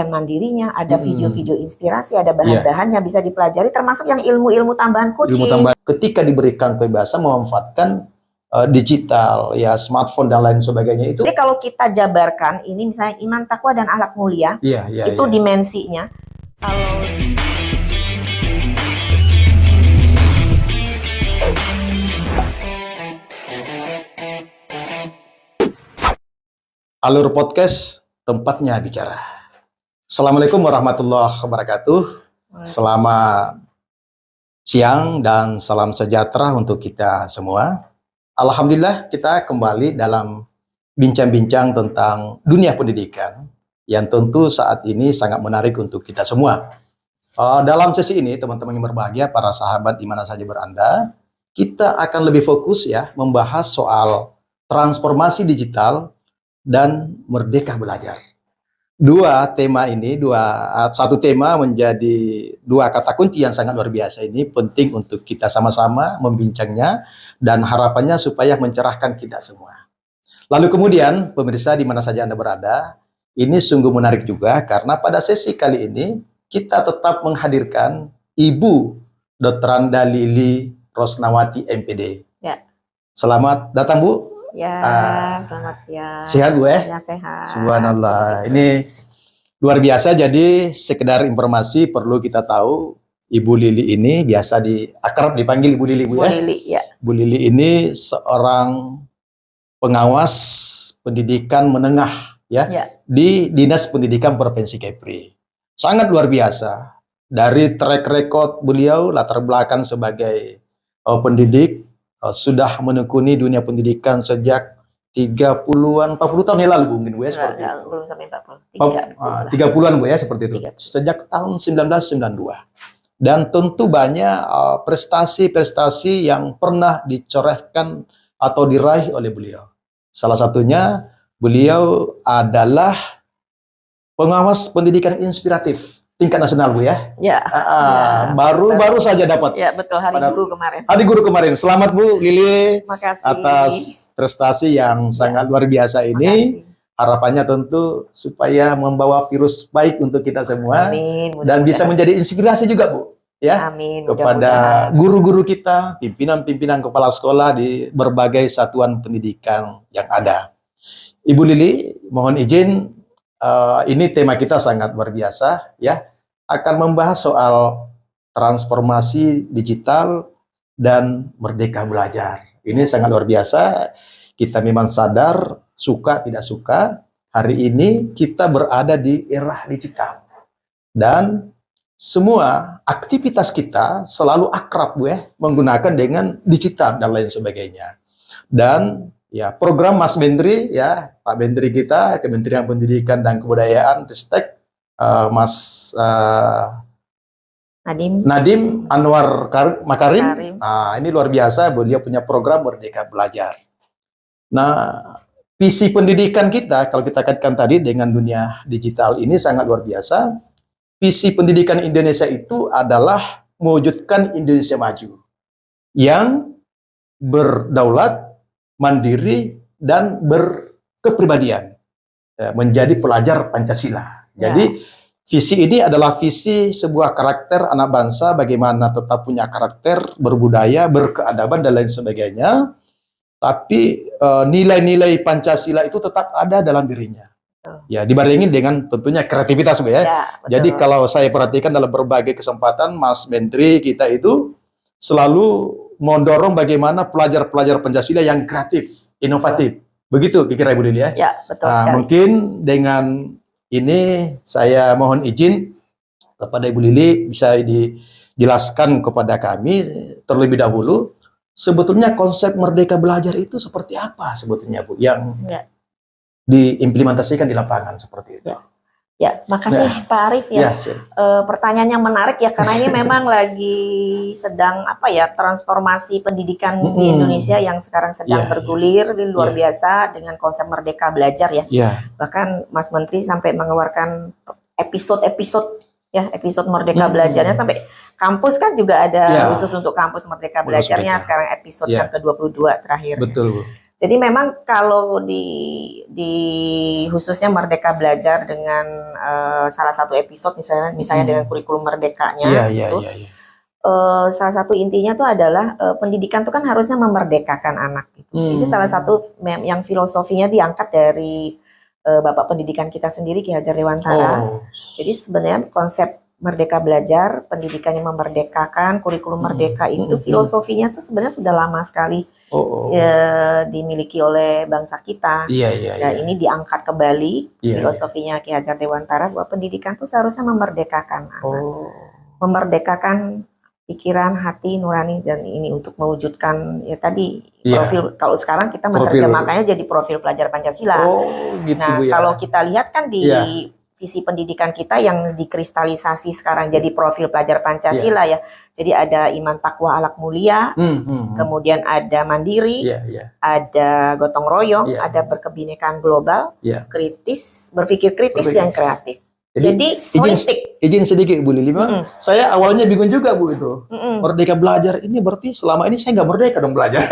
mandirinya, ada video-video inspirasi, ada bahan-bahan yang bisa dipelajari, termasuk yang ilmu-ilmu tambahan coaching. Ilmu tambahan ketika diberikan kebebasan memanfaatkan digital, ya smartphone dan lain sebagainya itu. Jadi kalau kita jabarkan ini misalnya iman, takwa dan akhlak mulia, itu dimensinya. Kalau Alur Podcast, tempatnya bicara. Assalamualaikum warahmatullahi wabarakatuh. Selamat siang dan salam sejahtera untuk kita semua. Alhamdulillah kita kembali dalam bincang-bincang tentang dunia pendidikan yang tentu saat ini sangat menarik untuk kita semua. Dalam sesi ini teman-teman yang berbahagia, para sahabat di mana saja berada, kita akan lebih fokus ya membahas soal transformasi digital dan merdeka belajar. Satu tema menjadi dua kata kunci yang sangat luar biasa ini, penting untuk kita sama-sama membincangnya dan harapannya supaya mencerahkan kita semua. Lalu kemudian pemirsa di mana saja Anda berada, ini sungguh menarik juga karena pada sesi kali ini kita tetap menghadirkan Ibu Dr. Anda Lili Rosnawati MPD. Ya. Selamat datang Bu. Ya, selamat siang. Sehat Bu ya? Ya, sehat. Subhanallah. Ini luar biasa, jadi sekedar informasi perlu kita tahu, Ibu Lili ini biasa akrab dipanggil Ibu Lili Bu ya? Bu Lili, ya. Bu Lili ini seorang pengawas pendidikan menengah ya. Di Dinas Pendidikan Provinsi Kepri. Sangat luar biasa. Dari track record beliau, latar belakang sebagai pendidik, sudah menekuni dunia pendidikan sejak 30-an, 40 tahun yang lalu Bu, mungkin Bu ya, seperti itu. Belum sampai 40. 30-an Bu ya, seperti itu. 30. Sejak tahun 1992. Dan tentu banyak prestasi-prestasi yang pernah dicorehkan atau diraih oleh beliau. Salah satunya beliau adalah pengawas pendidikan inspiratif tingkat nasional Bu ya. Ya. Baru saja dapat. Ya, betul, Hari Guru kemarin. Hari Guru kemarin. Selamat Bu Lili. Makasih. Atas prestasi yang sangat luar biasa ini. Harapannya tentu supaya membawa virus baik untuk kita semua. Amin. Dan bisa menjadi inspirasi juga Bu. Ya. Amin. Kepada guru-guru kita, pimpinan-pimpinan kepala sekolah di berbagai satuan pendidikan yang ada. Ibu Lili, mohon izin. Ini tema kita sangat luar biasa ya, akan membahas soal transformasi digital dan merdeka belajar. Ini sangat luar biasa. Kita memang sadar, suka tidak suka, hari ini kita berada di era digital dan semua aktivitas kita selalu akrab Bu ya, menggunakan dengan digital dan lain sebagainya. Dan ya, program Mas Menteri ya, Pak Menteri kita, Kementerian Pendidikan dan Kebudayaan, Ristek, Mas Nadiem Anwar Makarim. Ini luar biasa, beliau punya program Merdeka Belajar. Nah, visi pendidikan kita, kalau kita kaitkan tadi dengan dunia digital ini sangat luar biasa. Visi pendidikan Indonesia itu adalah mewujudkan Indonesia maju yang berdaulat, mandiri, dan berkepribadian, menjadi pelajar Pancasila. Jadi visi ini adalah visi sebuah karakter anak bangsa, bagaimana tetap punya karakter, berbudaya, berkeadaban, dan lain sebagainya. Tapi nilai-nilai Pancasila itu tetap ada dalam dirinya. Ya, dibarengi dengan tentunya kreativitas Bu ya. Jadi kalau saya perhatikan dalam berbagai kesempatan, Mas Menteri kita itu selalu mendorong bagaimana pelajar-pelajar Pancasila yang kreatif, inovatif. Begitu kira-kira Ibu Lili ya? Ya, betul sekali. Mungkin dengan ini saya mohon izin kepada Ibu Lili bisa dijelaskan kepada kami terlebih dahulu sebetulnya konsep merdeka belajar itu seperti apa sebetulnya Bu yang diimplementasikan di lapangan seperti itu. Ya, makasih Pak Arief ya. Pertanyaan yang menarik ya, karena ini memang lagi sedang transformasi pendidikan di Indonesia yang sekarang sedang bergulir luar biasa dengan konsep merdeka belajar ya. Bahkan Mas Menteri sampai mengeluarkan episode merdeka belajarnya sampai kampus kan juga ada khusus untuk kampus merdeka belajarnya sekarang episode yang ke-22 terakhir. Betul Bu. Jadi memang kalau di khususnya Merdeka Belajar dengan salah satu episode misalnya dengan kurikulum merdekanya itu. Salah satu intinya tuh adalah pendidikan itu kan harusnya memerdekakan anak gitu. Itu salah satu yang filosofinya diangkat dari Bapak Pendidikan kita sendiri Ki Hajar Dewantara. Jadi sebenarnya konsep Merdeka Belajar, pendidikan yang memerdekakan, kurikulum merdeka itu filosofinya sebenarnya sudah lama sekali dimiliki oleh bangsa kita. Dan ini diangkat kembali filosofinya Ki Hajar Dewantara bahwa pendidikan itu seharusnya memerdekakan anak, memerdekakan pikiran, hati, nurani, dan ini untuk mewujudkan ya tadi profil. Kalau sekarang kita menerjemahkannya jadi profil pelajar Pancasila. Gitu, nah, kalau kita lihat kan di visi pendidikan kita yang dikristalisasi sekarang jadi profil pelajar Pancasila ya. Jadi ada iman, takwa, akhlak mulia, kemudian ada mandiri, ada gotong royong, ada berkebinekaan global, kritis, berpikir kritis dan kreatif. Jadi holistik. Izin sedikit Bu Lili, saya awalnya bingung juga Bu itu. Merdeka Belajar ini berarti selama ini saya nggak merdeka dong belajar.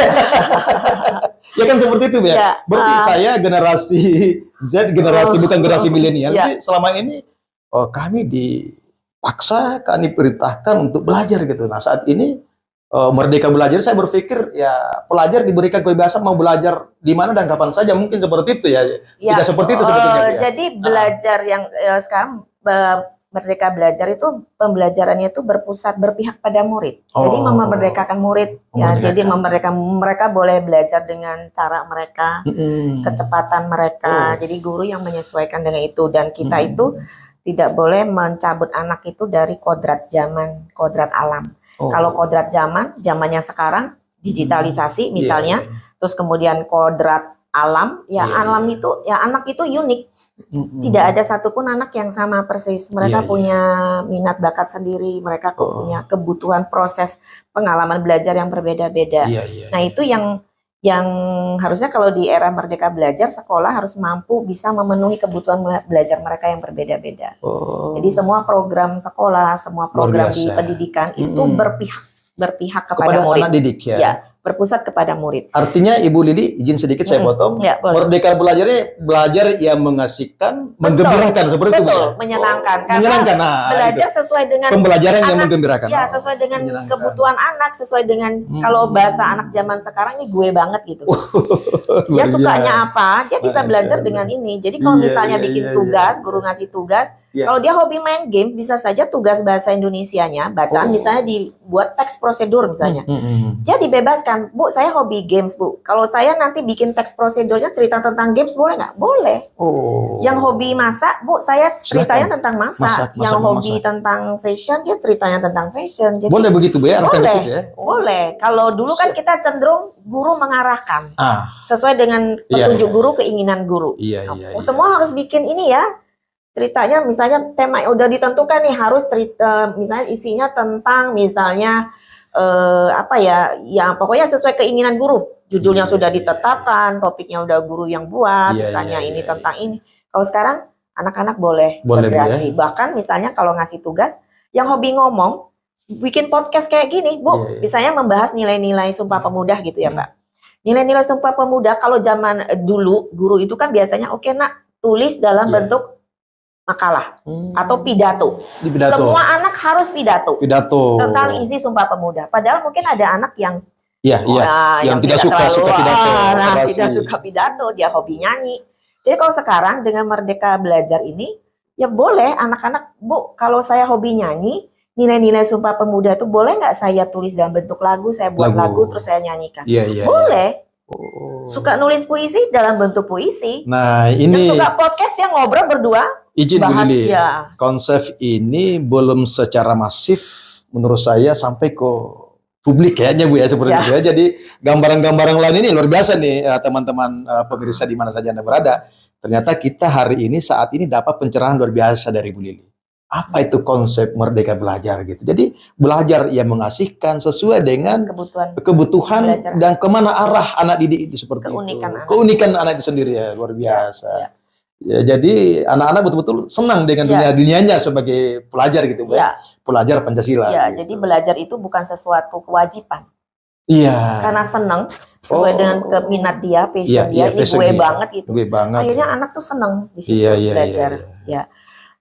Ya kan seperti itu ya. Berarti saya generasi Z, bukan generasi milenial. Jadi selama ini kami dipaksa, kami perintahkan untuk belajar gitu. Nah saat ini Merdeka Belajar, saya berpikir ya pelajar diberikan kebebasan mau belajar di mana dan kapan saja, mungkin seperti itu ya. Tidak seperti itu sebetulnya. Jadi belajar yang sekarang Merdeka Belajar itu pembelajarannya itu berpihak pada murid. Jadi memerdekakan murid ya. Jadi mereka boleh belajar dengan cara mereka, kecepatan mereka. Jadi guru yang menyesuaikan dengan itu, dan kita itu tidak boleh mencabut anak itu dari kodrat zaman, kodrat alam. Kalau kodrat zamannya sekarang digitalisasi misalnya, terus kemudian kodrat alam, alam itu ya anak itu unik. Tidak ada satupun anak yang sama persis. Mereka punya minat bakat sendiri, mereka punya kebutuhan proses pengalaman belajar yang berbeda-beda. Nah itu yang harusnya kalau di era Merdeka Belajar, sekolah harus mampu bisa memenuhi kebutuhan belajar mereka yang berbeda-beda. Jadi semua program sekolah, semua program di pendidikan itu berpihak kepada murid. Anak didik ya. Berpusat kepada murid. Artinya Ibu Lili, izin sedikit saya potong. Merdeka Belajarnya belajar yang mengasihkan, menggembirakan seperti itu. Menyenangkan. Menyenangkan. Belajar sesuai dengan pembelajaran yang menggembirakan. Ya, sesuai dengan kebutuhan anak, sesuai dengan kalau bahasa anak zaman sekarang ini gue banget gitu. Dia sukanya apa, dia bisa belajar dengan ini. Jadi kalau misalnya bikin tugas, guru ngasih tugas, kalau dia hobi main game, bisa saja tugas bahasa Indonesianya, bacaan misalnya dibuat teks prosedur misalnya. Dia dibebaskan. Bu, saya hobi games, Bu. Kalau saya nanti bikin teks prosedurnya cerita tentang games, boleh nggak? Boleh. Yang hobi masak, Bu, saya ceritanya tentang masak. Yang hobi tentang fashion, dia ceritanya tentang fashion. Jadi, boleh begitu, Bu ya? Boleh. Kalau dulu kan kita cenderung guru mengarahkan. Sesuai dengan petunjuk guru, keinginan guru. Semua harus bikin ini ya. Ceritanya misalnya tema udah ditentukan nih, harus cerita misalnya isinya tentang misalnya pokoknya sesuai keinginan guru. Judulnya sudah ditetapkan, topiknya udah guru yang buat, misalnya ini tentang ini. Kalau sekarang anak-anak boleh berkreasi. Bahkan misalnya kalau ngasih tugas, yang hobi ngomong, bikin podcast kayak gini, Bu, misalnya membahas nilai-nilai Sumpah Pemuda gitu ya, Pak. Nilai-nilai Sumpah Pemuda kalau zaman dulu guru itu kan biasanya nak tulis dalam bentuk makalah atau pidato. Semua anak harus pidato tentang isi Sumpah Pemuda. Padahal mungkin ada anak yang yang tidak suka pidato, tidak suka pidato, dia hobi nyanyi. Jadi kalau sekarang dengan Merdeka Belajar ini, ya boleh anak-anak, Bu, kalau saya hobi nyanyi, nilai-nilai Sumpah Pemuda itu boleh nggak saya tulis dalam bentuk lagu, saya buat lagu terus saya nyanyikan. Boleh. Suka nulis puisi dalam bentuk puisi. Nah ini. Yang suka podcast yang ngobrol berdua. Izin Bu Lili, konsep ini belum secara masif menurut saya sampai ke publik kayaknya Bu ya, seperti itu ya. Jadi gambaran-gambaran lain ini luar biasa nih teman-teman pemirsa di mana saja Anda berada. Ternyata kita hari ini saat ini dapat pencerahan luar biasa dari Bu Lili. Apa itu konsep Merdeka Belajar gitu. Jadi belajar yang mengasihkan sesuai dengan kebutuhan dan kemana arah anak didik itu seperti itu. Keunikan anak itu sendiri ya, luar biasa. Ya, jadi anak-anak betul-betul senang dengan dunianya sebagai pelajar gitu, pelajar Pancasila. Jadi belajar itu bukan sesuatu kewajiban. Iya. Karena seneng sesuai dengan keminat dia, passion dia, ini gue banget gitu. Gue banget. Akhirnya anak tuh seneng di situ belajar. Ya.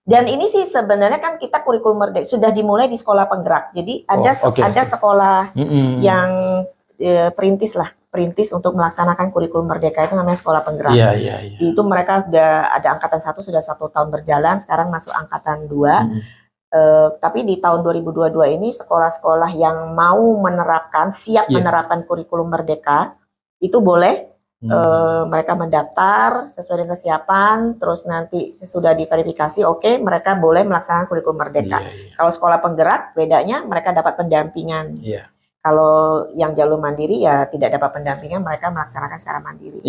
Dan ini sih sebenarnya kan kita kurikulum merdeka sudah dimulai di sekolah penggerak. Jadi ada sekolah yang perintis untuk melaksanakan kurikulum merdeka, itu namanya sekolah penggerak. Itu mereka udah ada angkatan 1 sudah 1 tahun berjalan, sekarang masuk angkatan 2. Tapi di tahun 2022 ini sekolah-sekolah yang mau menerapkan, siap menerapkan kurikulum merdeka, itu boleh mereka mendaftar sesuai dengan kesiapan, terus nanti sesudah diverifikasi, oke, mereka boleh melaksanakan kurikulum merdeka. Kalau sekolah penggerak, bedanya mereka dapat pendampingan. Kalau yang jalur mandiri ya tidak dapat pendampingan, mereka melaksanakan secara mandiri.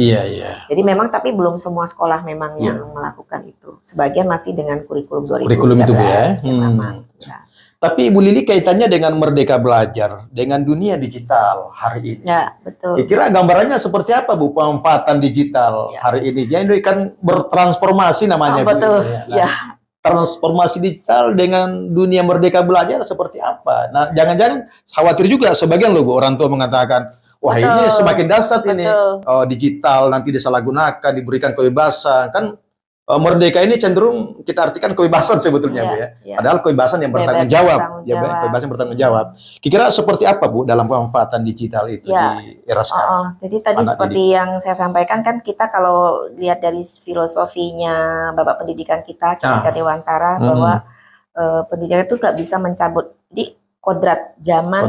Jadi memang tapi belum semua sekolah memang yang melakukan itu. Sebagian masih dengan kurikulum 2013. Kurikulum itu ya. Tapi Ibu Lili kaitannya dengan Merdeka Belajar, dengan dunia digital hari ini. Ya, betul. Kira-kira gambarannya seperti apa Bu pemanfaatan digital hari ini? Jadi kan bertransformasi namanya. Betul. Transformasi digital dengan dunia Merdeka Belajar seperti apa? Nah, jangan-jangan khawatir juga sebagian loh orang tua mengatakan, wah ini semakin dahsyat ini digital nanti disalahgunakan, diberikan kebebasan. Kan merdeka ini cenderung kita artikan kebebasan sebetulnya Bu ya. Padahal kebebasan yang bertanggung jawab, kebebasan bertanggung jawab. Kira-kira seperti apa Bu dalam pemanfaatan digital itu di era sekarang? Jadi tadi seperti yang saya sampaikan kan kita kalau lihat dari filosofinya Bapak Pendidikan kita Dewantara bahwa pendidikan itu nggak bisa mencabut di kodrat zaman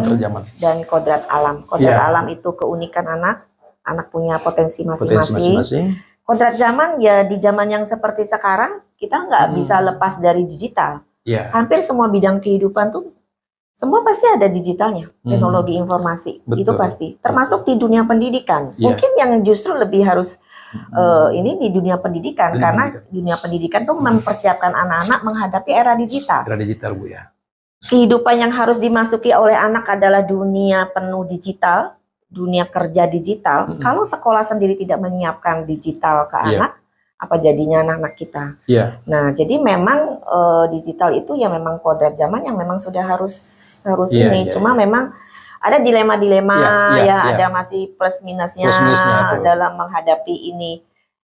dan kodrat alam. Kodrat alam itu keunikan anak punya potensi masing-masing. Kodrat zaman ya di zaman yang seperti sekarang kita nggak bisa lepas dari digital. Hampir semua bidang kehidupan tuh semua pasti ada digitalnya, teknologi informasi itu pasti. Termasuk di dunia pendidikan. Mungkin yang justru lebih harus ini di dunia pendidikan karena dunia pendidikan tuh mempersiapkan anak-anak menghadapi era digital. Era digital Bu ya. Kehidupan yang harus dimasuki oleh anak adalah dunia penuh digital. Dunia kerja digital, kalau sekolah sendiri tidak menyiapkan digital ke anak, apa jadinya anak-anak kita? Nah, jadi memang digital itu ya memang kodrat zaman yang memang sudah harus ini. Cuma memang ada dilema-dilema ada masih plus minusnya dalam menghadapi ini.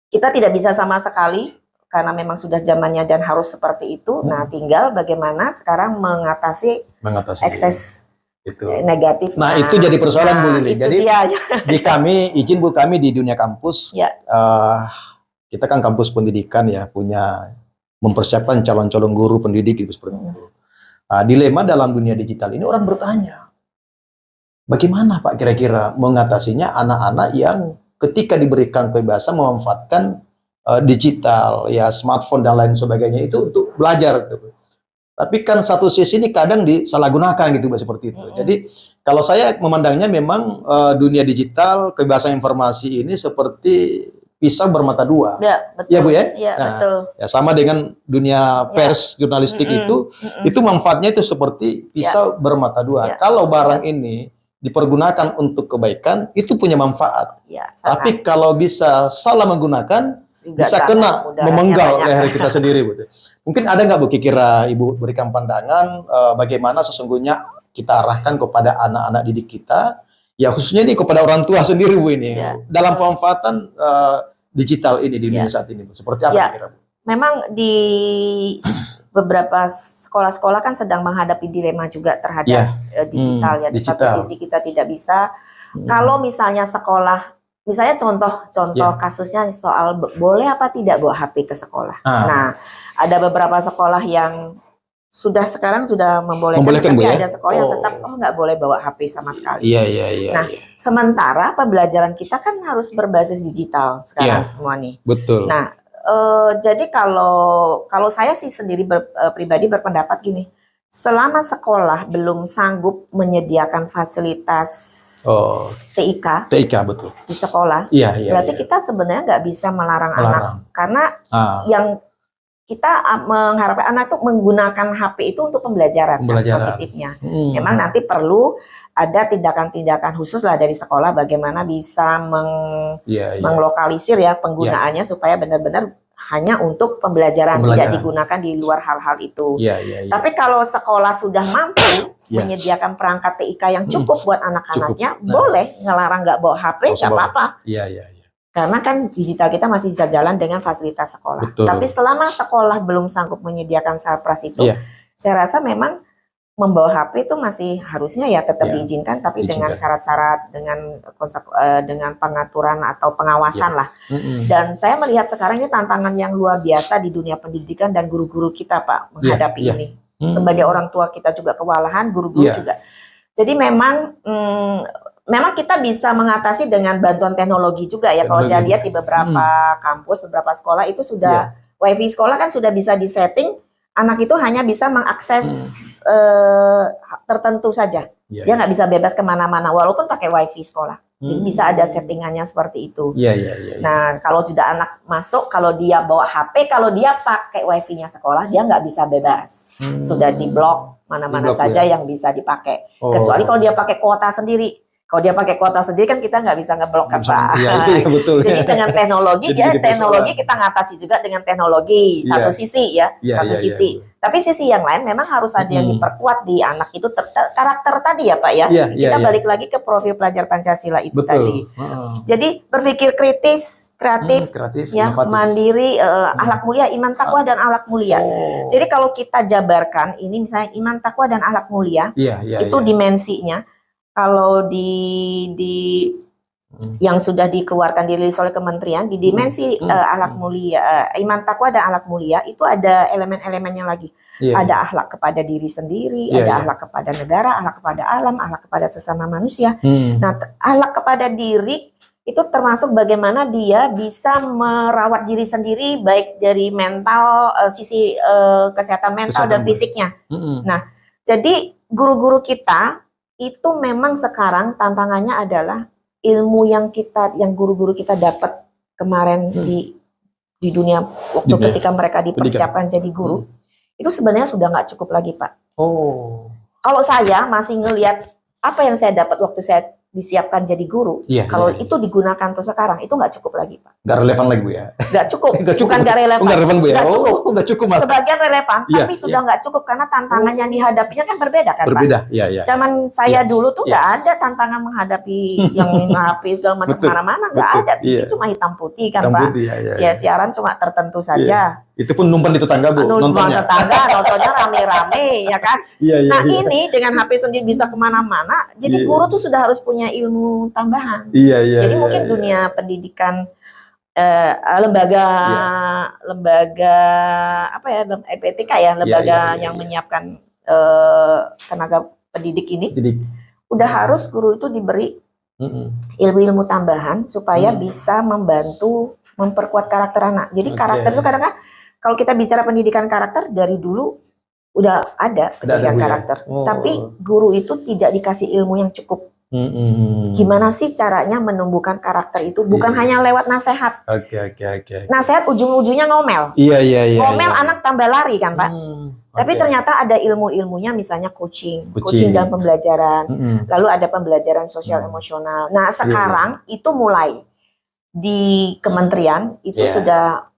Kita tidak bisa sama sekali karena memang sudah zamannya dan harus seperti itu. Nah, tinggal bagaimana sekarang mengatasi ekses itu negatif. Nah, itu jadi persoalan Bu Lili. Jadi di kami izin Bu, kami di dunia kampus kita kan kampus pendidikan ya, punya mempersiapkan calon-calon guru pendidik itu seperti itu. Dilema dalam dunia digital ini orang bertanya, bagaimana Pak kira-kira mengatasinya anak-anak yang ketika diberikan kebebasan memanfaatkan digital ya, smartphone dan lain sebagainya itu untuk belajar gitu. Tapi kan satu sisi ini kadang disalahgunakan gitu seperti itu. Jadi kalau saya memandangnya memang dunia digital, kebebasan informasi ini seperti pisau bermata dua. Ya, betul. Ya Bu ya? Betul. Ya sama dengan dunia pers, jurnalistik itu manfaatnya itu seperti pisau bermata dua. Kalau barang ini dipergunakan untuk kebaikan, itu punya manfaat. Tapi kalau bisa salah menggunakan, bisa kena memenggal leher kita sendiri Bu. Mungkin ada nggak Bu kira Ibu berikan pandangan bagaimana sesungguhnya kita arahkan kepada anak-anak didik kita, ya khususnya ini kepada orang tua sendiri Bu ini, dalam pemanfaatan digital ini di dunia saat ini Bu. Seperti apa kira Bu? Memang di beberapa sekolah-sekolah kan sedang menghadapi dilema juga terhadap digital ya. Di satu sisi kita tidak bisa, kalau misalnya sekolah, misalnya contoh kasusnya soal boleh apa tidak bawa HP ke sekolah. Nah, ada beberapa sekolah yang sekarang sudah membolehkan, tapi ada sekolah yang tetap nggak boleh bawa HP sama sekali. Nah, sementara pembelajaran kita kan harus berbasis digital sekarang semua nih. Betul. Nah, jadi kalau saya sih sendiri pribadi berpendapat gini, selama sekolah belum sanggup menyediakan fasilitas TIK betul di sekolah, berarti kita sebenarnya nggak bisa melarang anak, karena yang kita mengharapkan anak itu menggunakan HP itu untuk pembelajaran. Positifnya. Memang nanti perlu ada tindakan-tindakan khusus lah dari sekolah bagaimana bisa menglokalisir ya penggunaannya supaya benar-benar hanya untuk pembelajaran, tidak digunakan di luar hal-hal itu. Tapi kalau sekolah sudah mampu menyediakan perangkat TIK yang cukup buat anak-anaknya, boleh ngelarang nggak bawa HP, nggak apa-apa. Karena kan digital kita masih bisa jalan dengan fasilitas sekolah. Tapi selama sekolah belum sanggup menyediakan sarpras itu, saya rasa memang membawa HP itu masih harusnya ya tetap diizinkan, tapi dengan syarat-syarat, dengan pengaturan atau pengawasan lah. Dan saya melihat sekarang ini tantangan yang luar biasa di dunia pendidikan dan guru-guru kita, Pak, menghadapi ini. Sebagai orang tua kita juga kewalahan, guru-guru juga. Jadi memang kita bisa mengatasi dengan bantuan teknologi juga ya. Kalau saya lihat di beberapa kampus, beberapa sekolah itu sudah WiFi sekolah kan sudah bisa disetting. Anak itu hanya bisa mengakses tertentu saja. Dia nggak bisa bebas kemana-mana, walaupun pakai WiFi sekolah. Jadi bisa ada settingannya seperti itu. Nah, kalau sudah anak masuk, kalau dia bawa HP, kalau dia pakai WiFi-nya sekolah, dia nggak bisa bebas. Sudah diblok mana-mana saja yang bisa dipakai. Kecuali kalau dia pakai kuota sendiri. Kalau dia pakai kuota sendiri kan kita nggak bisa ngeblok kan, Pak. Betul. Jadi dengan teknologi, teknologi kita ngatasi juga dengan teknologi. Satu sisi ya, satu sisi. Tapi sisi yang lain memang harus ada yang diperkuat di anak itu karakter tadi ya, Pak ya. Kita balik lagi ke profil pelajar Pancasila itu tadi. Jadi berpikir kritis, kreatif ya, mandiri, akhlak mulia, iman takwa dan akhlak mulia. Jadi kalau kita jabarkan ini misalnya iman takwa dan akhlak mulia, itu dimensinya. Kalau di yang sudah dikeluarkan dirilis oleh kementerian di dimensi akhlak mulia, iman takwa dan akhlak mulia itu ada elemen-elemennya lagi. Ada akhlak kepada diri sendiri, ada akhlak kepada negara, akhlak kepada alam, akhlak kepada sesama manusia. Nah, akhlak kepada diri itu termasuk bagaimana dia bisa merawat diri sendiri baik dari mental, sisi kesehatan mental dan fisiknya. Nah, jadi guru-guru kita itu memang sekarang tantangannya adalah ilmu yang guru-guru kita dapat kemarin di dunia waktu ketika mereka dipersiapkan jadi guru, itu sebenarnya sudah nggak cukup lagi, Pak. Kalau saya masih ngelihat apa yang saya dapat waktu saya disiapkan jadi guru, kalau itu digunakan untuk sekarang itu nggak cukup lagi, Pak. Nggak relevan lagi Bu ya? Nggak cukup, bukan nggak relevan. Nggak relevan Bu ya? Nggak cukup. Nggak cukup Mas. Sebagian relevan, tapi sudah nggak cukup karena tantangan yang dihadapinya kan berbeda kan, Berbeda, Pak? Zaman saya dulu tuh nggak ada tantangan menghadapi yang HP segala macam mana-mana, nggak ada. Itu cuma hitam putih kan, Pak. Siaran cuma tertentu saja. Itu pun numpang di tetangga Bu, nontonnya rame-rame ya kan. Nah ini dengan HP sendiri bisa kemana-mana, jadi guru tuh sudah harus punya ilmu tambahan. Jadi mungkin dunia pendidikan lembaga apa ya, LPTK ya, lembaga yang menyiapkan tenaga pendidik ini, udah harus guru itu diberi ilmu-ilmu tambahan supaya bisa membantu memperkuat karakter anak. Jadi karakter itu kadang-kadang kalau kita bicara pendidikan karakter dari dulu udah ada pendidikan karakter, tapi guru itu tidak dikasih ilmu yang cukup. Gimana sih caranya menumbuhkan karakter itu? Bukan hanya lewat nasihat. Nasihat ujung-ujungnya ngomel. Ngomel anak tambah lari kan, Pak. Tapi ternyata ada ilmu-ilmunya, misalnya coaching dalam pembelajaran. Lalu ada pembelajaran sosial emosional. Nah sekarang itu mulai di kementerian itu sudah.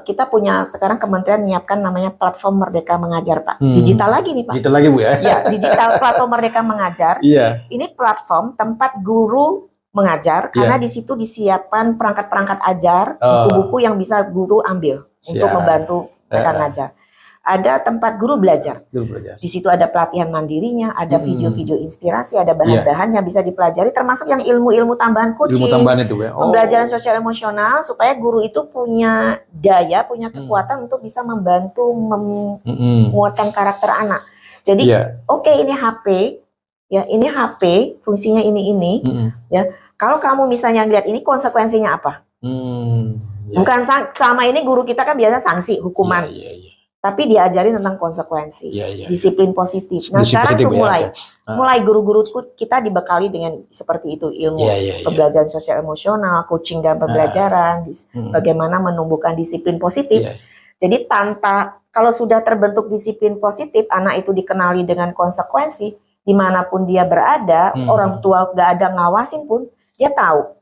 Kita punya sekarang kementerian menyiapkan namanya platform Merdeka Mengajar, Pak. Digital lagi nih, Pak. Digital lagi Bu ya? Ya, digital platform Merdeka Mengajar. Ini platform tempat guru mengajar karena di situ disiapkan perangkat-perangkat ajar, buku-buku yang bisa guru ambil untuk membantu mereka mengajar. Ada tempat guru belajar. Di situ ada pelatihan mandirinya, ada video-video inspirasi, ada bahan-bahan yang bisa dipelajari, termasuk yang ilmu-ilmu tambahan coaching, pembelajaran sosial emosional, supaya guru itu punya daya, punya kekuatan untuk bisa membantu menguatkan karakter anak. Jadi, oke, ini HP, ya ini HP, fungsinya ini, ya. Kalau kamu misalnya lihat ini konsekuensinya apa? Bukan sama ini guru kita kan biasa sanksi, hukuman. Tapi diajarin tentang konsekuensi, disiplin positif. Nah sekarang tuh mulai guru-guru kita dibekali dengan seperti itu, ilmu pembelajaran sosial emosional, coaching dan pembelajaran, bagaimana menumbuhkan disiplin positif. Jadi kalau sudah terbentuk disiplin positif, anak itu dikenali dengan konsekuensi, dimanapun dia berada, orang tua gak ada ngawasin pun, dia tahu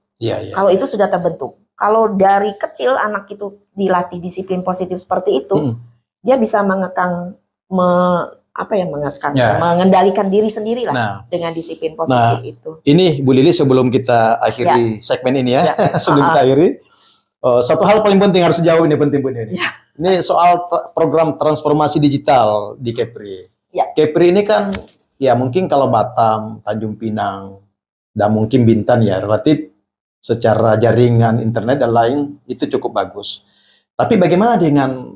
kalau itu sudah terbentuk. kalau dari kecil anak itu dilatih disiplin positif seperti itu, dia bisa mengekang, mengendalikan diri sendiri lah dengan disiplin positif itu. Ini Bu Lili, sebelum kita akhiri segmen ini ya, sebelum kita akhiri, satu hal paling penting harus dijawab, ini penting Bu ini. Ini soal program transformasi digital di Kepri. Kepri ini kan ya mungkin kalau Batam, Tanjung Pinang, dan mungkin Bintan ya relatif secara jaringan internet dan lain itu cukup bagus. Tapi bagaimana dengan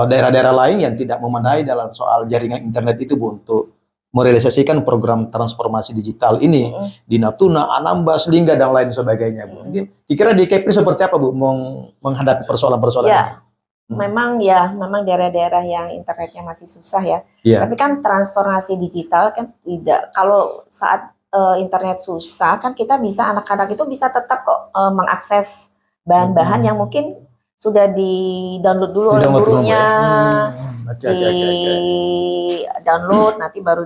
daerah-daerah lain yang tidak memadai dalam soal jaringan internet itu Bu, untuk merealisasikan program transformasi digital ini di Natuna, Anambas, Lingga dan lain sebagainya Bu? Kira-kira di Kepri seperti apa Bu menghadapi persoalan-persoalan ini? Memang daerah-daerah yang internetnya masih susah ya. Tapi kan transformasi digital kan tidak, kalau saat internet susah kan kita bisa, anak-anak itu bisa tetap kok mengakses bahan-bahan yang mungkin sudah di-download dulu oleh gurunya, download nanti baru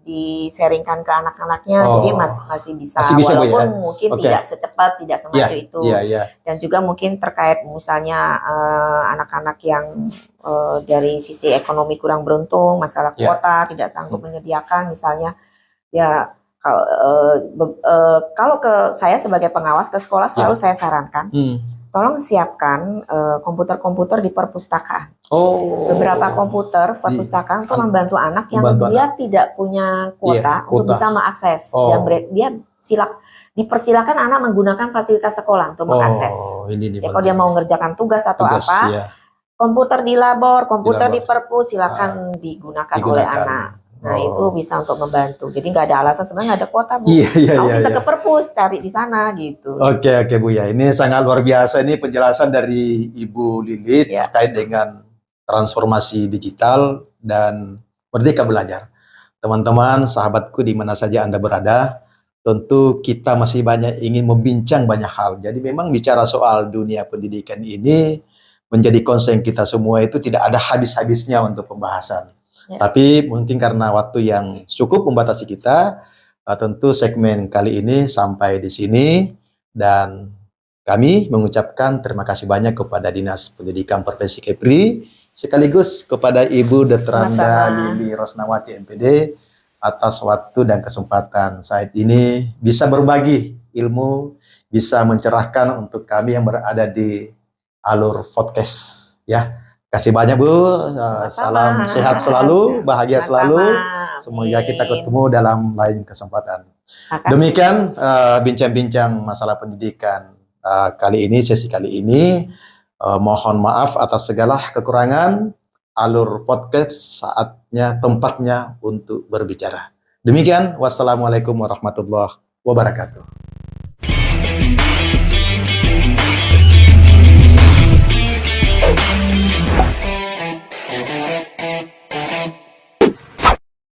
di-sharingkan ke anak-anaknya. Jadi masih bisa walaupun Bu, mungkin tidak secepat, tidak semaju itu. Dan juga mungkin terkait misalnya anak-anak yang dari sisi ekonomi kurang beruntung, masalah kuota, tidak sanggup menyediakan misalnya, ya kalau ke saya sebagai pengawas ke sekolah selalu saya sarankan, tolong siapkan komputer-komputer di perpustakaan. Beberapa komputer perpustakaan untuk membantu anak yang dia tidak punya kuota untuk bisa mengakses, dan dia dipersilakan anak menggunakan fasilitas sekolah untuk mengakses. Kalau dia mau mengerjakan tugas atau komputer di labor, komputer di perpus, silakan digunakan oleh anak. Nah itu bisa untuk membantu. Jadi nggak ada alasan, sebenarnya nggak ada kuota Bu. Bisa ke perpus cari di sana gitu. Oke Bu ya, ini sangat luar biasa ini penjelasan dari Ibu Lili terkait dengan transformasi digital dan Merdeka Belajar. Teman-teman, sahabatku di mana saja Anda berada, tentu kita masih banyak ingin membincang banyak hal. Jadi memang bicara soal dunia pendidikan ini menjadi concern kita semua, itu tidak ada habis-habisnya untuk pembahasan. Tapi mungkin karena waktu yang cukup membatasi kita, tentu segmen kali ini sampai di sini, dan kami mengucapkan terima kasih banyak kepada Dinas Pendidikan Provinsi Kepri, sekaligus kepada Ibu Detranda Lili Rosnawati MPD atas waktu dan kesempatan saat ini bisa berbagi ilmu, bisa mencerahkan untuk kami yang berada di alur podcast ya. Kasih banyak Bu, salam sehat selalu, bahagia selalu. Semoga kita ketemu dalam lain kesempatan. Demikian bincang-bincang masalah pendidikan kali ini, sesi kali ini. Mohon maaf atas segala kekurangan. Alur podcast saatnya, tempatnya untuk berbicara. Demikian, wassalamualaikum warahmatullahi wabarakatuh.